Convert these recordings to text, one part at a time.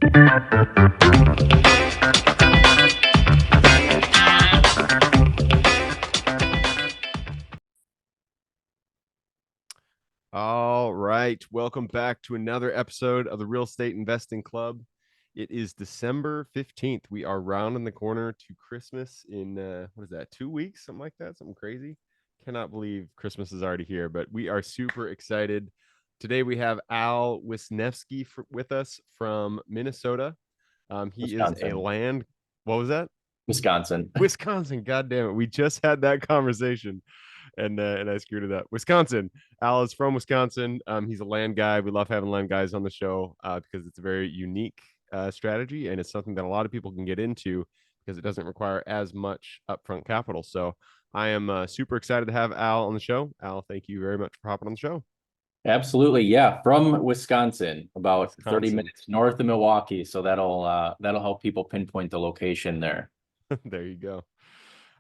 All right. Welcome back to another episode of the Real Estate Investing Club. It is December 15th. We are rounding the corner to Christmas in, what is that, 2 weeks? Something like that. Something crazy. Cannot believe Christmas is already here, but we are super excited. Today we have Al Wisnefske with us from Minnesota. He is a Wisconsin. what was that? Wisconsin. Wisconsin. God damn it. We just had that conversation. And I screwed it up. Wisconsin. Al is from Wisconsin. He's a land guy. We love having land guys on the show because it's a very unique strategy, and it's something that a lot of people can get into because it doesn't require as much upfront capital. So I am super excited to have Al on the show. Al, thank you very much for hopping on the show. Absolutely, yeah. From Wisconsin, about 30 minutes north of Milwaukee. So that'll help people pinpoint the location there. There you go.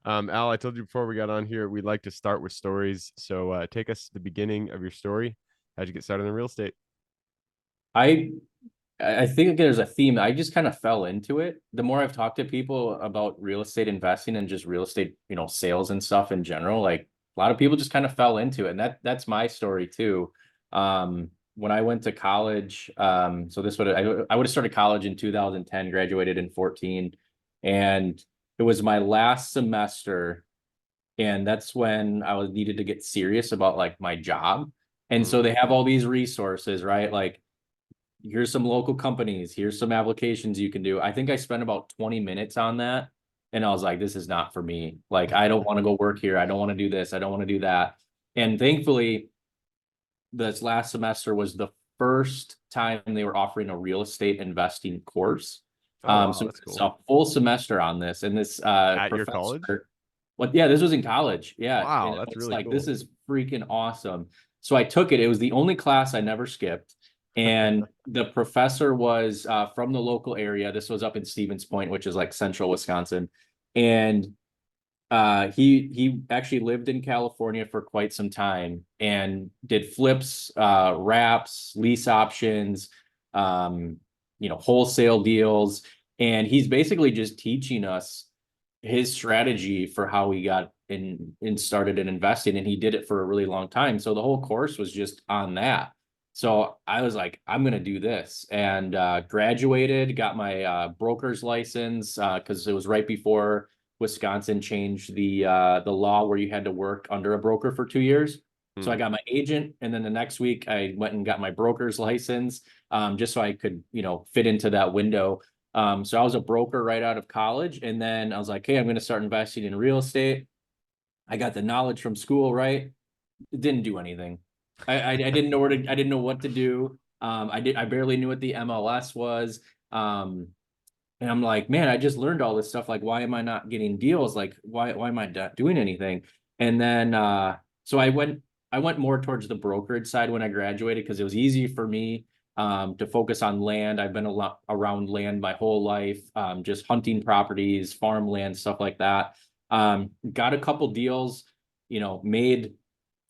Al, I told you before we got on here, we'd like to start with stories. So take us to the beginning of your story. How'd you get started in real estate? I think there's a theme. I just kind of fell into it. The more I've talked to people about real estate investing and just real estate, sales and stuff in general, like a lot of people just kind of fell into it. And that's my story too. When I went to college, so I would have started college in 2010, graduated in 14, and it was my last semester, and that's when I was needed to get serious about like my job. And so they have all these resources, right? Like, here's some local companies, here's some applications you can do. I think I spent about 20 minutes on that, and I was like, this is not for me. Like, I don't want to go work here. I don't want to do this. I don't want to do that. And thankfully, this last semester was the first time they were offering a real estate investing course. Wow, so that's it's cool. a full semester on this, and this At your college? Yeah, this was in college. Yeah. Wow, and that's it's really like, cool. this is freaking awesome. So I took it. It was the only class I never skipped. And the professor was from the local area. This was up in Stevens Point, which is like central Wisconsin. And he actually lived in California for quite some time and did flips, wraps, lease options, wholesale deals. And he's basically just teaching us his strategy for how he got in started in investing, and he did it for a really long time. So the whole course was just on that. So I was like, I'm going to do this, and graduated, got my broker's license because it was right before Wisconsin changed the law where you had to work under a broker for 2 years. So I got my agent, and then the next week I went and got my broker's license just so I could, fit into that window. So I was a broker right out of college, and then I was like, hey, I'm going to start investing in real estate. I got the knowledge from school, right? It didn't do anything. I didn't know I didn't know what to do. I barely knew what the MLS was. And I'm like, man, I just learned all this stuff. Like, why am I not getting deals? Like, why am I not doing anything? And then so I went more towards the brokerage side when I graduated, because it was easy for me to focus on land. I've been a lot around land my whole life, just hunting properties, farmland, stuff like that. Got a couple deals, made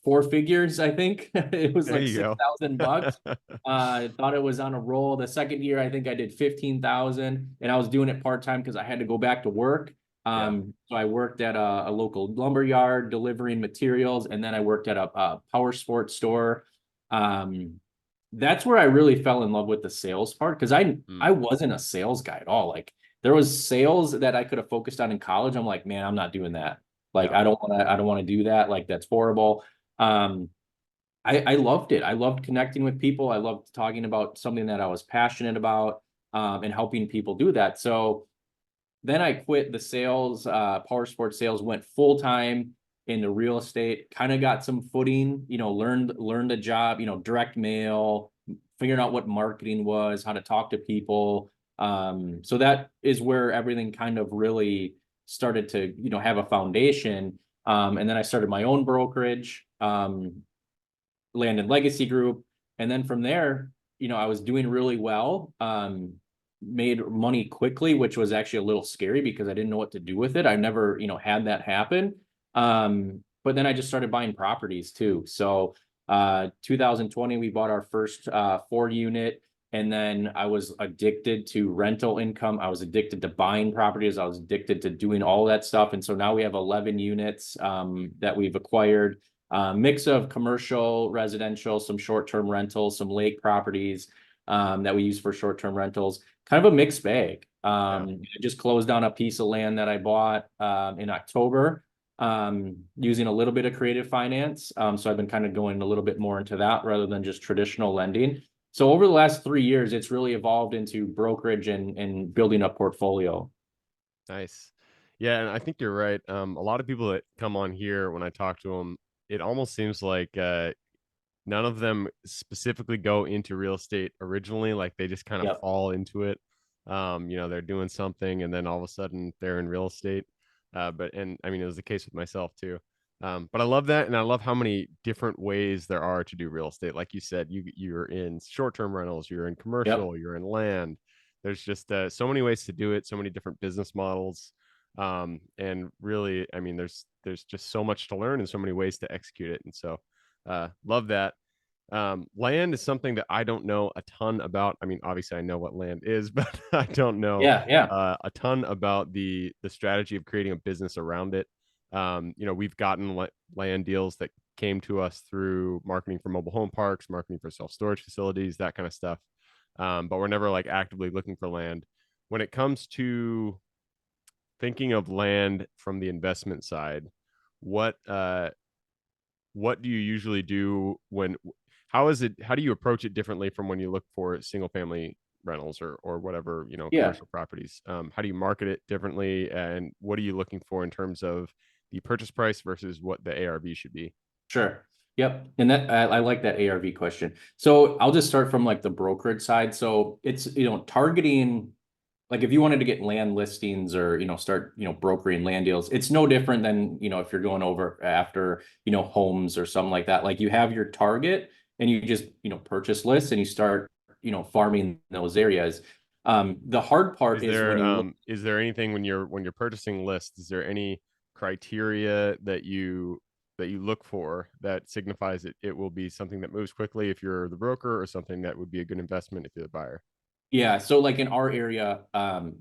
4 figures, I think. It was like $6,000. I thought it was on a roll. The second year, I think I did 15,000, and I was doing it part-time because I had to go back to work. So I worked at a local lumber yard delivering materials, and then I worked at a power sports store. That's where I really fell in love with the sales part, because I wasn't a sales guy at all. Like, there was sales that I could have focused on in college. I'm like, man, I'm not doing that. Like, I don't want to do that. Like, that's horrible. I loved it. I loved connecting with people. I loved talking about something that I was passionate about, and helping people do that. So then I quit the sales, power sports sales, went full time into real estate, kind of got some footing, learned a job, direct mail, figuring out what marketing was, how to talk to people. So that is where everything kind of really started to, have a foundation. And then I started my own brokerage, Land and Legacy Group. And then from there, I was doing really well, made money quickly, which was actually a little scary because I didn't know what to do with it. I never, had that happen. But then I just started buying properties too. So 2020, we bought our first 4 unit. And then I was addicted to rental income. I was addicted to buying properties. I was addicted to doing all that stuff. And so now we have 11 units that we've acquired, mix of commercial, residential, some short-term rentals, some lake properties that we use for short-term rentals, kind of a mixed bag. I just closed on a piece of land that I bought in October using a little bit of creative finance. So I've been kind of going a little bit more into that rather than just traditional lending. So over the last 3 years, it's really evolved into brokerage and building a portfolio. Nice. Yeah, and I think you're right. A lot of people that come on here, when I talk to them, it almost seems like none of them specifically go into real estate originally. Like they just kind of Yep. fall into it. They're doing something and then all of a sudden they're in real estate. And I mean, it was the case with myself too. But I love that, and I love how many different ways there are to do real estate. Like you said, you're in short-term rentals, you're in Yep. commercial, you're in land. There's just so many ways to do it, so many different business models. And really, I mean, there's just so much to learn and so many ways to execute it. And so love that. Land is something that I don't know a ton about. I mean, obviously I know what land is, but I don't know Yeah. Yeah. a ton about the strategy of creating a business around it. We've gotten land deals that came to us through marketing for mobile home parks, marketing for self-storage facilities, that kind of stuff. But we're never like actively looking for land. When it comes to thinking of land from the investment side, what do you usually do how do you approach it differently from when you look for single family rentals or whatever, Yeah. commercial properties? How do you market it differently, and what are you looking for in terms of the purchase price versus what the ARV should be? Sure. Yep. And that I like that ARV question. So I'll just start from like the brokerage side. So it's, targeting, like if you wanted to get land listings or, start, brokering land deals, it's no different than, if you're going over after, homes or something like that. Like you have your target and you just, purchase lists and you start, farming those areas. The hard part is when you look. Is there anything when you're purchasing lists, is there any criteria that you look for that signifies it will be something that moves quickly if you're the broker, or something that would be a good investment if you're the buyer? Yeah, so like in our area,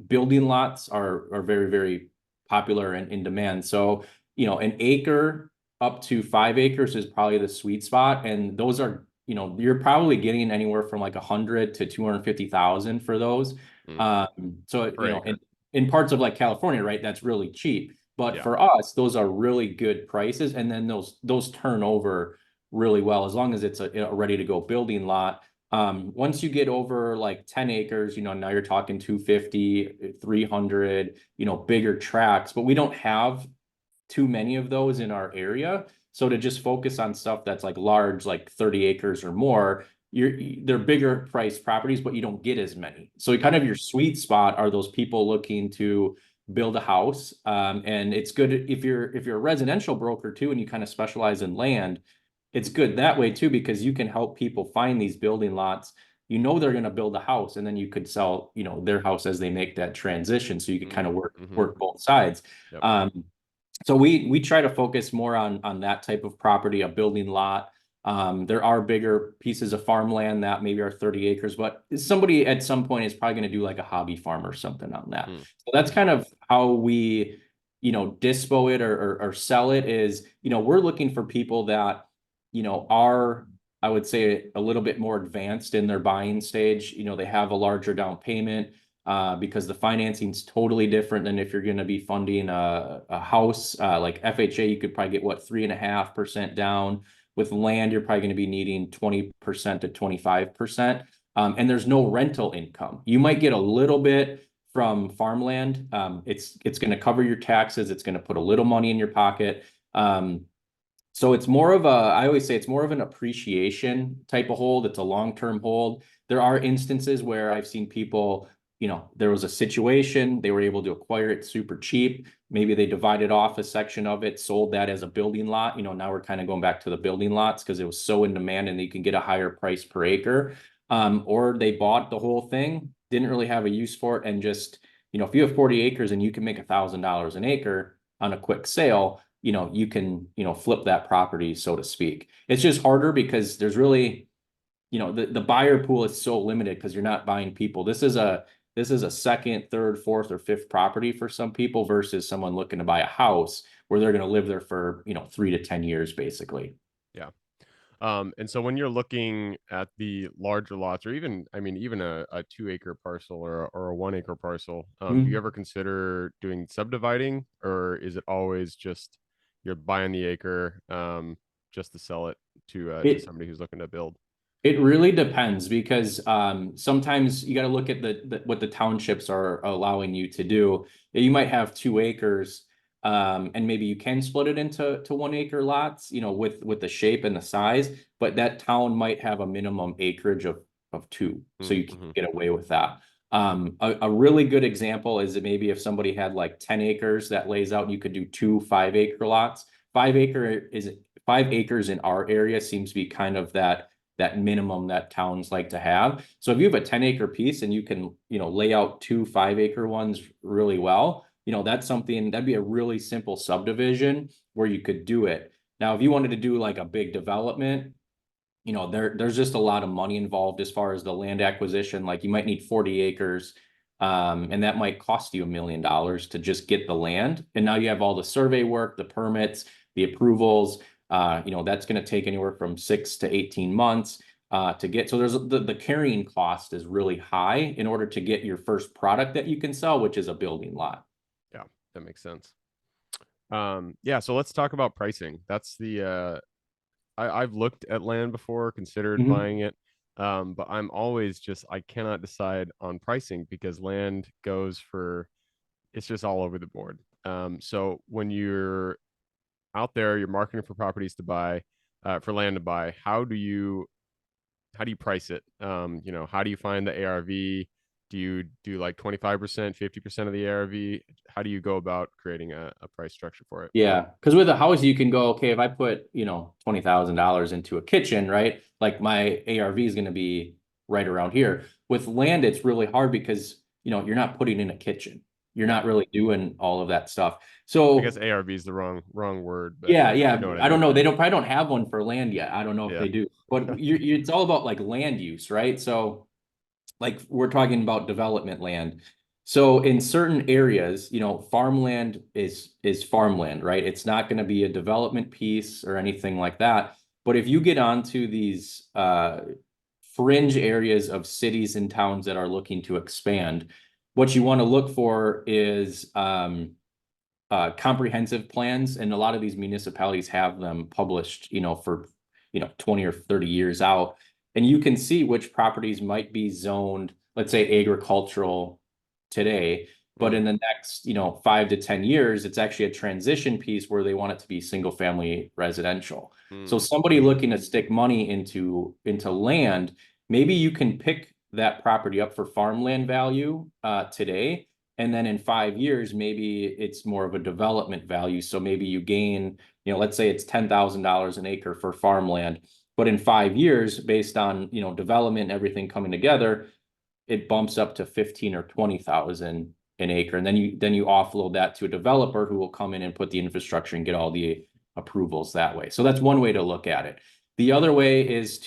building lots are very, very popular and in demand. So, an acre up to 5 acres is probably the sweet spot. And those are, you're probably getting anywhere from like 100 to 250,000 for those. Mm, So, per acre. in parts of like California, right, that's really cheap. But Yeah. for us, those are really good prices. And then those turn over really well as long as it's a ready to go building lot. Once you get over like 10 acres, now you're talking 250, 300, bigger tracts, but we don't have too many of those in our area. So to just focus on stuff that's like large, like 30 acres or more, they're bigger priced properties, but you don't get as many. So kind of your sweet spot are those people looking to build a house. And it's good if you're a residential broker too, and you kind of specialize in land. It's good that way too, because you can help people find these building lots. They're going to build a house, and then you could sell, their house as they make that transition. So you could kind of Mm-hmm. work both sides. Yep. So we try to focus more on that type of property, a building lot. There are bigger pieces of farmland that maybe are 30 acres, but somebody at some point is probably going to do like a hobby farm or something on that. Mm. So that's kind of how we, dispo it or sell it is, we're looking for people that, are, I would say, a little bit more advanced in their buying stage. They have a larger down payment. Because the financing is totally different than if you're going to be funding a house like FHA. You could probably get 3.5% down. With land, you're probably going to be needing 20% to 25%. And there's no rental income. You might get a little bit from farmland. It's going to cover your taxes. It's going to put a little money in your pocket. So it's more of I always say it's more of an appreciation type of hold. It's a long-term hold. There are instances where I've seen people, there was a situation, they were able to acquire it super cheap. Maybe they divided off a section of it, sold that as a building lot. Now we're kind of going back to the building lots because it was so in demand and you can get a higher price per acre. Or they bought the whole thing, didn't really have a use for it, and just, if you have 40 acres and you can make $1,000 an acre on a quick sale, you can, flip that property, so to speak. It's just harder because there's really, the buyer pool is so limited because you're not buying people. This is a second, third, fourth, or fifth property for some people versus someone looking to buy a house where they're going to live there for, 3 to 10 years, basically. Yeah. And so when you're looking at the larger lots, or even, I mean, even a 2 acre parcel or a 1 acre parcel, do you ever consider doing subdividing, or is it always just you're buying the acre just to sell it to It somebody who's looking to build? It really depends because sometimes you got to look at what the townships are allowing you to do. You might have 2 acres, and maybe you can split it into 1 acre lots, with the shape and the size, but that town might have a minimum acreage of two, so you can Mm-hmm. get away with that. A really good example is that maybe if somebody had like 10 acres that lays out, you could do 2 5 acre lots. 5 acres in our area seems to be kind of that minimum that towns like to have. So if you have a 10 acre piece and you can, lay out 2 5 acre ones really well, that's something that'd be a really simple subdivision where you could do it. Now, if you wanted to do like a big development, there's just a lot of money involved as far as the land acquisition. Like you might need 40 acres, and that might cost you $1 million to just get the land. And now you have all the survey work, the permits, the approvals. That's going to take anywhere from 6 to 18 months to get. So there's the carrying cost is really high in order to get your first product that you can sell, which is a building lot. Yeah, that makes sense. Yeah, so let's talk about pricing. That's the I've looked at land before, considered Mhm. buying it, but I'm always just I cannot decide on pricing because land goes for it's just all over the board. So when you're out there, you're marketing for properties to buy, for land to buy. How do you price it? How do you find the ARV? Do you do like 25%, 50% of the ARV? How do you go about creating a price structure for it? Yeah, because with a house, you can go, okay, if I put, $20,000 into a kitchen, right? Like my ARV is going to be right around here. With land, it's really hard because, you're not putting in a kitchen. You're Yeah, not really doing all of that stuff. I guess So ARV is the wrong word, but yeah, you yeah. know what I I don't mean. know. They probably don't have one for land yet. I don't know if Yeah. they do, but it's all about like land use, right? So like we're talking about development land. So in certain areas, farmland is farmland, right? It's not going to be a development piece or anything like that. But if you get onto these fringe areas of cities and towns that are looking to expand, what you want to look for is comprehensive plans, and a lot of these municipalities have them published, for 20 or 30 years out, and you can see which properties might be zoned, let's say agricultural today, but Mm, in the next 5 to 10 years, it's actually a transition piece where they want it to be single family residential. So mm, somebody looking to stick money into land, maybe you can pick that property up for farmland value today, and then in 5 years, maybe it's more of a development value. So maybe you gain, let's say it's $10,000 an acre for farmland, but in 5 years, based on, development and everything coming together, it bumps up to 15 or 20,000 an acre. And then you offload that to a developer who will come in and put the infrastructure and get all the approvals that way. So that's one way to look at it. The other way is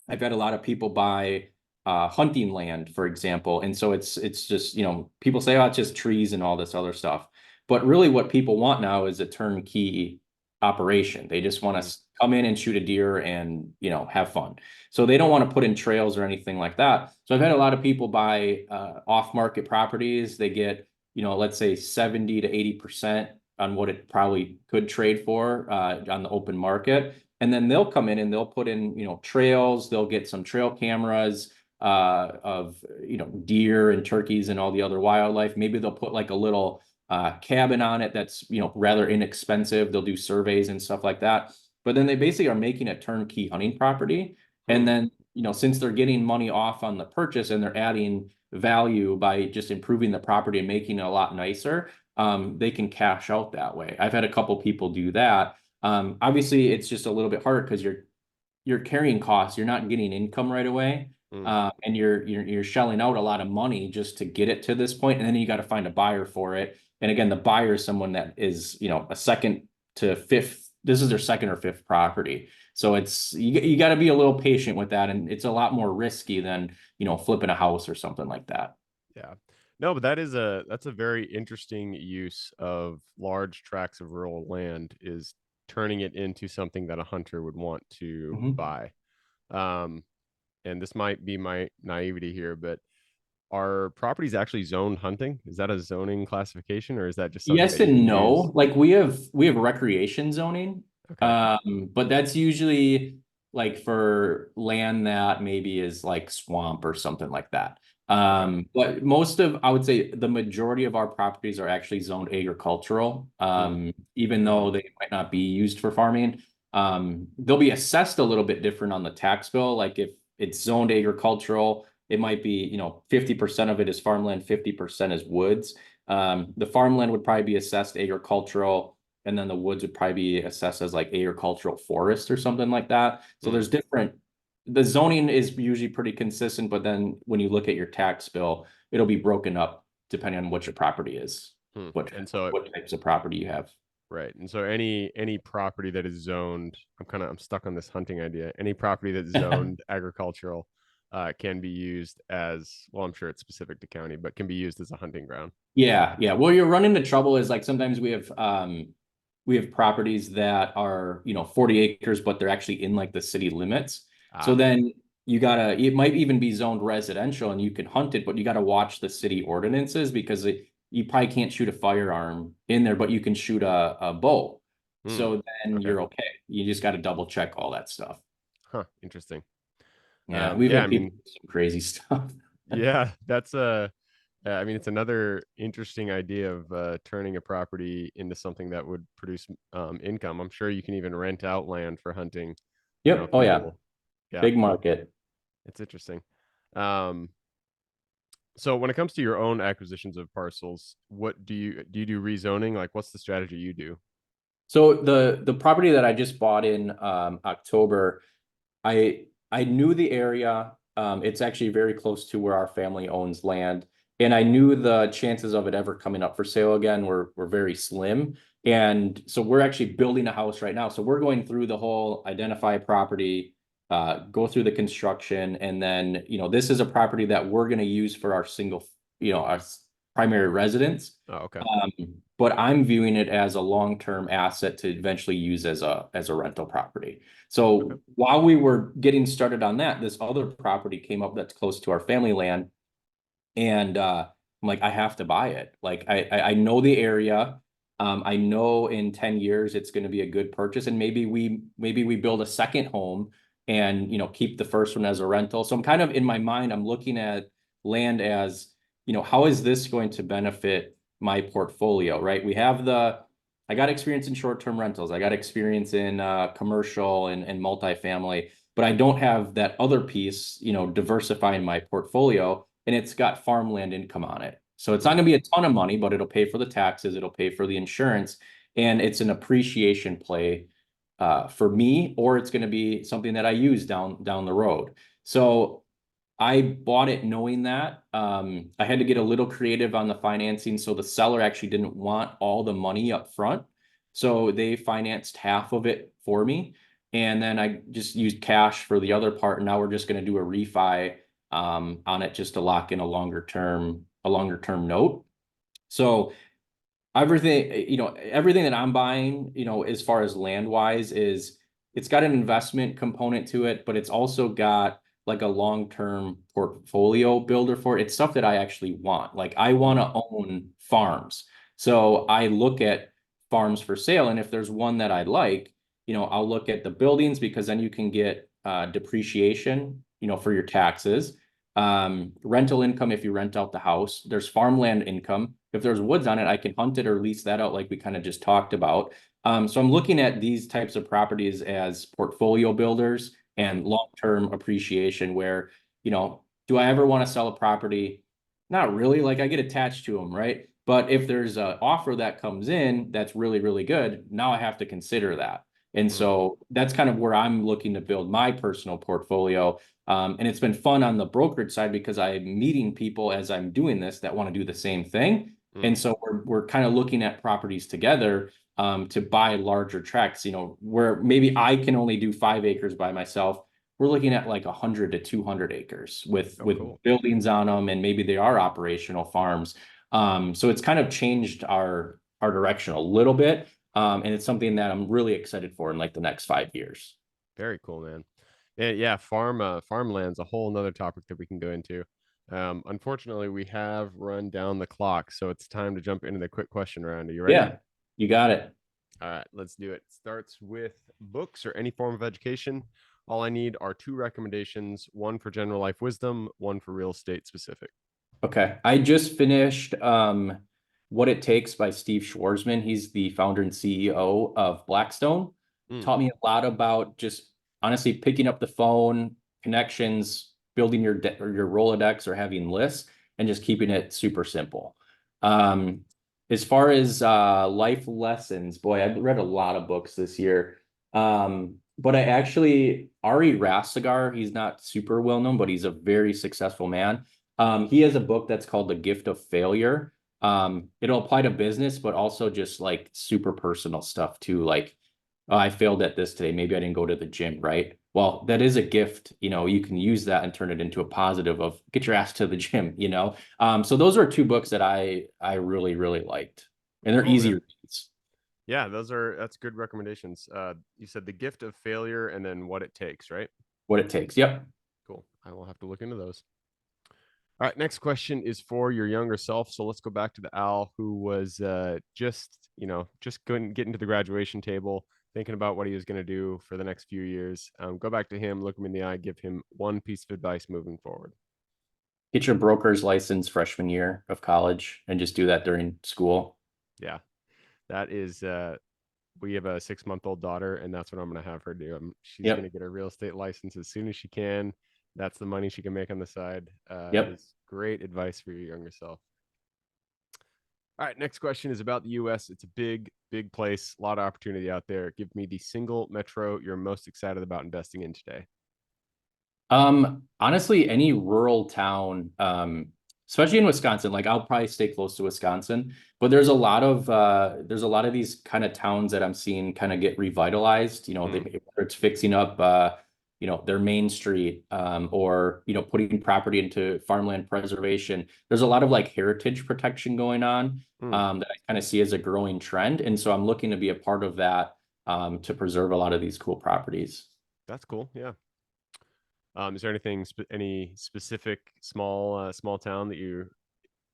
I've had a lot of people buy hunting land, for example. And so it's just, people say, oh, it's just trees and all this other stuff. But really what people want now is a turnkey operation. They just want mm, to come in and shoot a deer and, have fun. So they don't want to put in trails or anything like that. So I've had a lot of people buy off-market properties. They get, let's say 70 to 80% on what it probably could trade for on the open market. And then they'll come in and they'll put in, trails, they'll get some trail cameras of, deer and turkeys and all the other wildlife. Maybe they'll put like a little cabin on it that's, rather inexpensive. They'll do surveys and stuff like that. But then they basically are making a turnkey hunting property. And mm. then, since they're getting money off on the purchase and they're adding value by just improving the property and making it a lot nicer, they can cash out that way. I've had a couple people do that. Obviously, it's just a little bit harder because you're carrying costs. You're not getting income right away, Mm. and you're shelling out a lot of money just to get it to this point, and then you got to find a buyer for it. And again, the buyer is someone that is a second to fifth this is their second or fifth property. So it's, you got to be a little patient with that. And it's a lot more risky than, flipping a house or something like that. Yeah. No, but that's a very interesting use of large tracts of rural land, is turning it into something that a hunter would want to Mhm. buy. Um, and this might be my naivety here, but are properties actually zoned hunting? Is that a zoning classification, or is that just something Yes that you and can use? no. Like we have recreation zoning. Okay. But that's usually like for land that maybe is like swamp or something like that. Okay. But I would say the majority of our properties are actually zoned agricultural. Hmm. Even though Okay. they might not be used for farming. They'll be assessed a little bit different on the tax bill. Like if it's zoned agricultural, it might be, 50% of it is farmland, 50% is woods. The farmland would probably be assessed agricultural, and then the woods would probably be assessed as like agricultural forest or something like that. So Hmm. there's different, the zoning is usually pretty consistent, but then when you look at your tax bill, it'll be broken up depending on what your property is, Hmm. what And so, what types of property you have. right. And so any property that is zoned, I'm stuck on this hunting idea. Any property that's zoned agricultural can be used as, well, I'm sure it's specific to county, but can be used as a hunting ground. Yeah, yeah. Well, you're running into trouble is like sometimes we have properties that are, 40 acres, but they're actually in like the city limits. So Ah. then it might even be zoned residential and you can hunt it, but you gotta watch the city ordinances because you probably can't shoot a firearm in there, but you can shoot a bow. Hmm. So then Okay. you're okay. You just gotta double check all that stuff. Huh. Interesting. Yeah, we've Yeah, I had people mean, do some crazy stuff. yeah, that's I mean, it's another interesting idea of turning a property into something that would produce income. I'm sure you can even rent out land for hunting. Yep. If Oh yeah. people, yeah, Big market. it's interesting. Um, so when it comes to your own acquisitions of parcels, what do rezoning? Like, what's the strategy you do? So the property that I just bought in October, I knew the area. It's actually very close to where our family owns land, and I knew the chances of it ever coming up for sale again were very slim. And so we're actually building a house right now. So we're going through the whole identify property, go through the construction, and then this is a property that we're going to use for our our primary residence. Oh, okay. But I'm viewing it as a long-term asset to eventually use as a rental property. Okay. So while we were getting started on that, this other property came up that's close to our family land. And I'm like, I have to buy it. Like I know the area. I know in 10 years it's going to be a good purchase. And maybe we build a second home and keep the first one as a rental. So I'm kind of in my mind, I'm looking at land as, how is this going to benefit my portfolio, right? I got experience in short-term rentals. I got experience in commercial and multifamily, but I don't have that other piece, diversifying my portfolio, and it's got farmland income on it. So it's not Hmm. going to be a ton of money, but it'll pay for the taxes, it'll pay for the insurance, and it's an appreciation play for me, or it's going to be something that I use down the road. So I bought it knowing that. I had to get a little creative on the financing. So the seller actually didn't want all the money up front. So they financed half of it for me. And then I just used cash for the other part. And now we're just going to do a refi on it just to lock in a longer term note. So everything that I'm buying, as far as land wise, is it's got an investment component to it, but it's also got like a long-term portfolio builder for it. It's stuff that I actually want. Like I want Hmm. to own farms. So I look at farms for sale. And if there's one that I like, I'll look at the buildings because then you can get depreciation, for your taxes. Rental income if you rent out the house. There's farmland income. If there's woods on it, I can hunt it or lease that out like we kind of just talked about. So I'm looking at these types of properties as portfolio builders Hmm. and long-term appreciation where, do I ever want to sell a property? Not really. Like I get attached to them, right? But if there's an offer that comes in that's really, really good, now I have to consider that. And Hmm. so that's kind of where I'm looking to build my personal portfolio. And it's been fun on the brokerage side because I'm meeting people as I'm doing this that want to do the same thing. And so we're kind of looking at properties together to buy larger tracts, where maybe I can only do 5 acres by myself. We're looking at like 100 to 200 acres with Cool. buildings on them, and maybe they are operational farms. So it's kind of changed our direction a little bit. And it's something that I'm really excited for in like the next 5 years. Very cool, man. And yeah, farmland's a whole nother topic that we can go into. Unfortunately, we have run down the clock, so it's time to jump into the quick question round. Are you ready? Yeah, you got it. All right, let's do it. Starts with books or any form of education. All I need are 2 recommendations, one for general life wisdom, one for real estate specific. Okay. I just finished What It Takes by Steve Schwarzman. He's the founder and CEO of Blackstone. Taught me a lot about just honestly picking up the phone, connections, building your Rolodex or having lists, and just keeping it super simple. As far as life lessons, boy, I've read a lot of books this year. But I actually, Ari Rastegar, he's not super well known, but he's a very successful man. He has a book that's called The Gift of Failure. It'll apply to business, but also just like super personal stuff too. Like, oh, I failed at this today. Maybe I didn't go to the gym, right? Well, that is a gift. You can use that and turn it into a positive of get your ass to the gym. So those are 2 books that I really, really liked. And they're Cool, easy man. reads. Yeah, that's good recommendations. You said The Gift of Failure and then What It Takes, right? What It Takes. Yep. Cool. I will have to look into those. All right, next question is for your younger self. So let's go back to the Al who was just getting to the graduation table, thinking about what he was going to do for the next few years. Go back to him, look him in the eye, give him one piece of advice moving forward. Get your broker's license freshman year of college and just do that during school. Yeah, that is. We have a 6-month-old daughter, and that's what I'm going to have her do. She's going to get a real estate license as soon as she can. That's the money she can make on the side. Yep. Is great advice for your younger self. All right, next question is about the U.S. It's a big, big place, a lot of opportunity out there. Give me the single metro you're most excited about investing in today. Honestly, any rural town, especially in Wisconsin, like I'll probably stay close to Wisconsin, but there's a lot of these kind of towns that I'm seeing kind of get revitalized, whether it's fixing up, their main street, or, putting property into farmland preservation. There's a lot of like heritage protection going on, that I kind of see as a growing trend. And so I'm looking to be a part of that, to preserve a lot of these cool properties. That's cool. Yeah. Is there anything, any specific small town that you're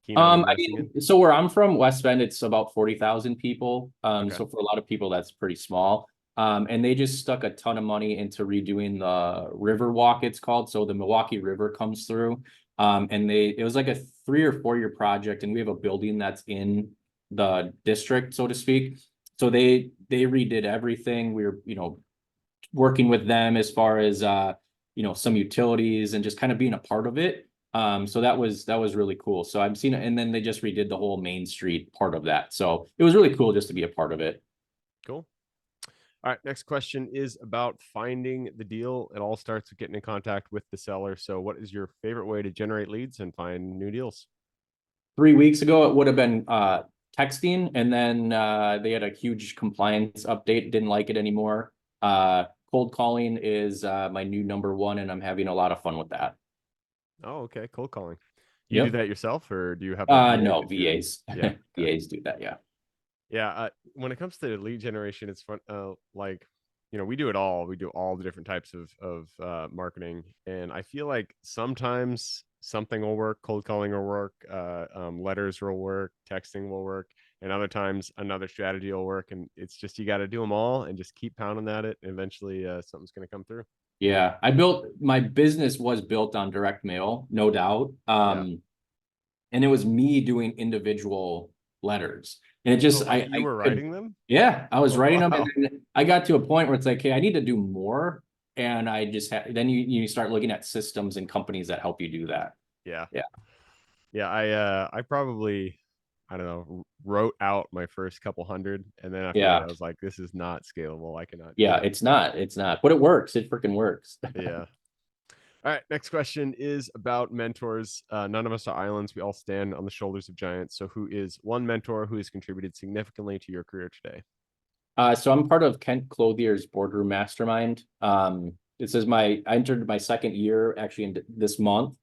keen on investing in? So where I'm from, West Bend, it's about 40,000 people. Okay. So for a lot of people, that's pretty small. And they just stuck a ton of money into redoing the river walk, it's called. So the Milwaukee River comes through. And it was like a 3 or 4 year project, and we have a building that's in the district, so to speak. So they redid everything. We were, working with them as far as some utilities and just kind of being a part of it. So that was really cool. So I've seen it, and then they just redid the whole Main Street part of that. So it was really cool just to be a part of it. Cool. All right, next question is about finding the deal. It all starts with getting in contact with the seller. So what is your favorite way to generate leads and find new deals? 3 weeks ago, it would have been texting, and then they had a huge compliance update, didn't like it anymore. Cold calling is my new number 1, and I'm having a lot of fun with that. Oh, okay. Cold calling. You do that yourself, or do you have no, VAs? Yeah, VAs do that. Yeah. Yeah. When it comes to lead generation, it's fun. We do it all. We do all the different types of marketing, and I feel like sometimes something will work. Cold calling will work. Letters will work. Texting will work. And other times another strategy will work. And it's just, you got to do them all and just keep pounding at it. And eventually something's going to come through. Yeah. My business was built on direct mail, no doubt. And it was me doing individual letters. And it just, you were writing them? Yeah, I was writing them. And then I got to a point where it's like, hey, I need to do more. And I just then you start looking at systems and companies that help you do that. Yeah. Yeah. Yeah. I probably, I don't know, wrote out my first couple hundred. And then after that, I was like, this is not scalable. I cannot. Yeah, it's not, but it works. It freaking works. Yeah. All right, next question is about mentors. None of us are islands. We all stand on the shoulders of giants. So who is one mentor who has contributed significantly to your career today? So I'm part of Kent Clothier's boardroom mastermind. This is I entered my second year actually in this month.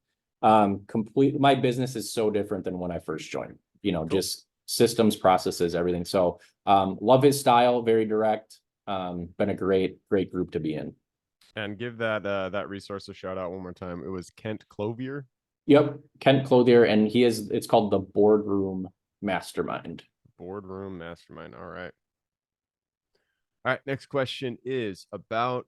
My business is so different than when I first joined, Cool. Just systems, processes, everything. So love his style, very direct. Been a great group to be in. And give that resource a shout out one more time. It was Kent Clovier. Yep, Kent Clothier, and it's called the Boardroom Mastermind. Boardroom Mastermind. All right. All right, next question is about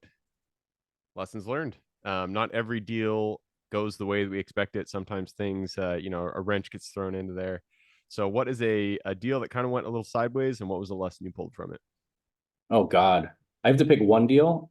lessons learned. Not every deal goes the way that we expect it. Sometimes things, a wrench gets thrown into there. So what is a deal that kind of went a little sideways, and what was the lesson you pulled from it? Oh God, I have to pick one deal.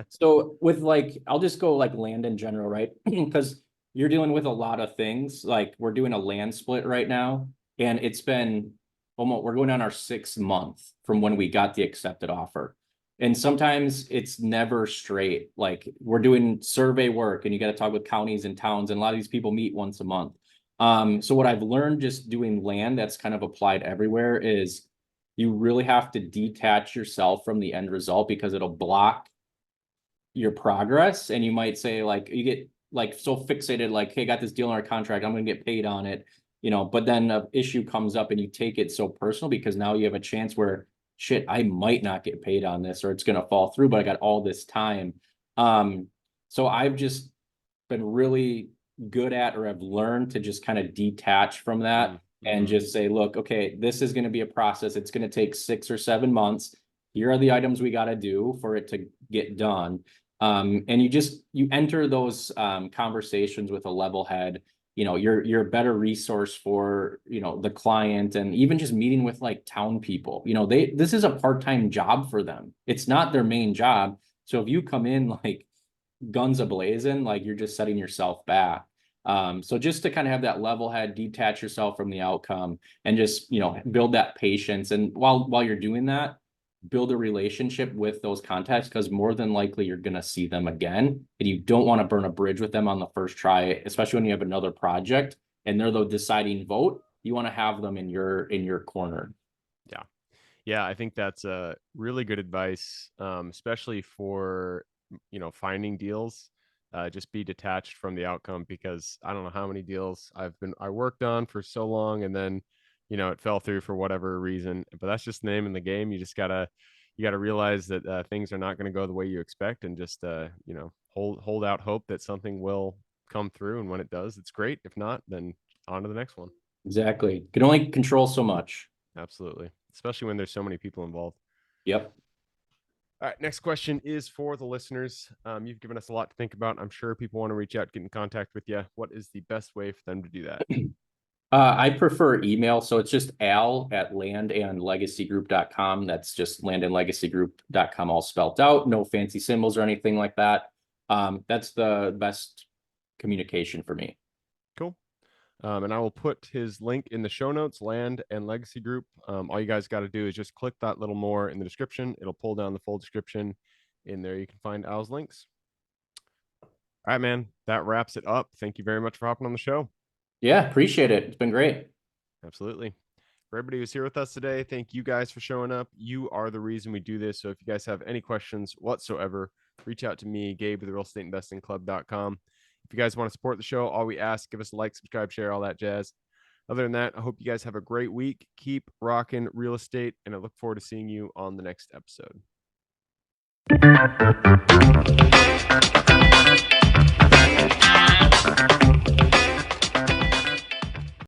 So with I'll just go land in general, right? Because you're dealing with a lot of things. Like we're doing a land split right now, and it's been we're going on our 6th month from when we got the accepted offer. And sometimes it's never straight. Like we're doing survey work and you got to talk with counties and towns, and a lot of these people meet once a month. So what I've learned just doing land that's kind of applied everywhere is you really have to detach yourself from the end result because it'll block your progress. And you might say you get so fixated, hey, got this deal on our contract, I'm going to get paid on it, but then an issue comes up and you take it so personal because now you have a chance where shit, I might not get paid on this or it's going to fall through, but I got all this time. So I've just been really good at, or I've learned to just kind of detach from that and just say, look, okay, this is going to be a process. It's going to take 6 or 7 months. Here are the items we got to do for it to get done. And you enter those conversations with a level head. You're a better resource for, the client, and even just meeting with town people. This is a part-time job for them. It's not their main job. So if you come in guns a-blazing, you're just setting yourself back. So just to kind of have that level head, detach yourself from the outcome, and just, build that patience. And while you're doing that, build a relationship with those contacts, because more than likely you're going to see them again, and you don't want to burn a bridge with them on the first try, especially when you have another project and they're the deciding vote. You want to have them in your corner. Yeah, I think that's a really good advice, especially for finding deals. Just be detached from the outcome, because I don't know how many deals I worked on for so long, and then it fell through for whatever reason. But that's just the name in the game. You gotta realize that things are not going to go the way you expect, and just hold out hope that something will come through. And when it does, it's great. If not, then on to the next one. Exactly. You can only control so much. Absolutely, especially when there's so many people involved. Yep. All right, next question is for the listeners. You've given us a lot to think about. I'm sure people want to reach out, get in contact with you. What is the best way for them to do that? I prefer email. So it's just al@landandlegacygroup.com. That's just landandlegacygroup.com, all spelled out. No fancy symbols or anything like that. That's the best communication for me. Cool. And I will put his link in the show notes, Land and Legacy Group. All you guys got to do is just click that little more in the description. It'll pull down the full description. In there, you can find Al's links. All right, man. That wraps it up. Thank you very much for hopping on the show. Yeah, appreciate it. It's been great. Absolutely. For everybody who's here with us today, thank you guys for showing up. You are the reason we do this. So if you guys have any questions whatsoever, reach out to me, Gabe, at therealestateinvestingclub.com. If you guys want to support the show, all we ask, give us a like, subscribe, share, all that jazz. Other than that, I hope you guys have a great week. Keep rocking real estate, and I look forward to seeing you on the next episode.